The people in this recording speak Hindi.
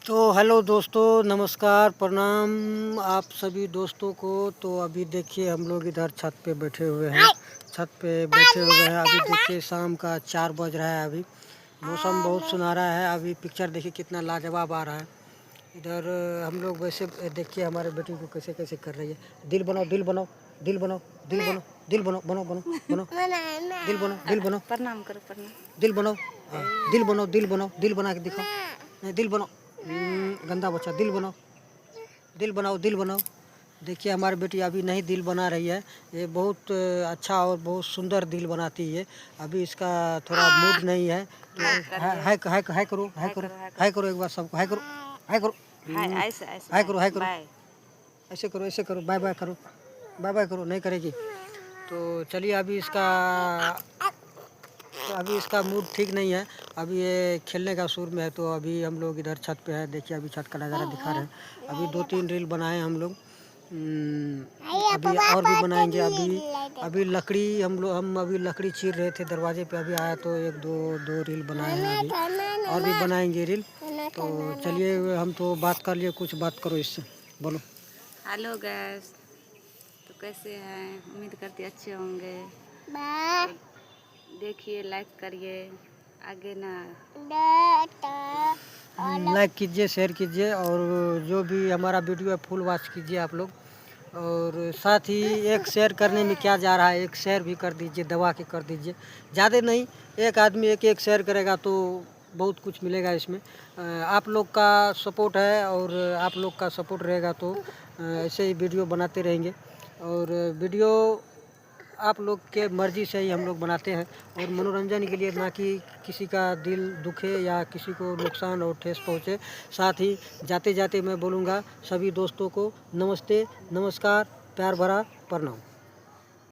तो हेलो दोस्तों, नमस्कार, प्रणाम आप सभी दोस्तों को। तो अभी देखिए हम लोग इधर छत पे बैठे हुए हैं। छत पे बैठे हुए हैं। अभी देखिए शाम का 4 बज रहा है। अभी मौसम बहुत सुनहरा है। अभी पिक्चर देखिए कितना लाजवाब आ रहा है। इधर हम लोग वैसे देखिए हमारे बेटी को कैसे कैसे कर रही है। दिल बनाओ, दिल बनाओ, दिल बनाओ, दिल बनाओ, दिल बनाओ, बनो बनो बनो, दिल बनाओ, दिल बनाओ, प्रणाम करो प्रणाम। दिल बनाओ, हाँ, दिल बनाओ, दिल बनाओ, दिल बना के दिखाओ। नहीं, दिल बनाओ। गंदा बच्चा, दिल बनाओ, दिल बनाओ, दिल बनाओ। देखिए हमारी बेटी अभी नहीं दिल बना रही है। ये बहुत अच्छा और बहुत सुंदर दिल बनाती है। अभी इसका थोड़ा मूड नहीं है तो हाय हाय हाय हाय करो, हाय करो, हाय करो, एक बार सबको हाय करो, हाय करो, ऐसे ऐसे हाय करो, हाय करो, बाय। ऐसे करो, ऐसे करो, बाय बाय करो, बाय बाय करो। नहीं करेगी तो चलिए अभी इसका मूड ठीक नहीं है। अभी ये खेलने का सुर में है। तो अभी हम लोग इधर छत पे है। देखिए अभी छत का नज़ारा दिखा रहे हैं। अभी 2-3 रील बनाए हम लोग। अभी और भी बनाएंगे। अभी लकड़ी हम अभी लकड़ी चीर रहे थे दरवाजे पे। अभी आया तो एक दो रील बनाए हैं। अभी और भी बनाएंगे रील। तो चलिए हम तो बात कर लिए, कुछ बात करो इससे, बोलो। हेलो गैस, तो कैसे हैं? उम्मीद करती अच्छे होंगे। देखिए, लाइक करिए आगे ना। लाइक कीजिए, शेयर कीजिए और जो भी हमारा वीडियो है फुल वॉच कीजिए आप लोग। और साथ ही एक शेयर करने में क्या जा रहा है, एक शेयर भी कर दीजिए, दबा के कर दीजिए। ज़्यादा नहीं, एक आदमी एक एक शेयर करेगा तो बहुत कुछ मिलेगा इसमें। आप लोग का सपोर्ट है और आप लोग का सपोर्ट रहेगा तो ऐसे ही वीडियो बनाते रहेंगे। और वीडियो आप लोग के मर्ज़ी से ही हम लोग बनाते हैं और मनोरंजन के लिए, ना कि किसी का दिल दुखे या किसी को नुकसान और ठेस पहुँचे। साथ ही जाते जाते मैं बोलूँगा सभी दोस्तों को नमस्ते, नमस्कार, प्यार भरा प्रणाम।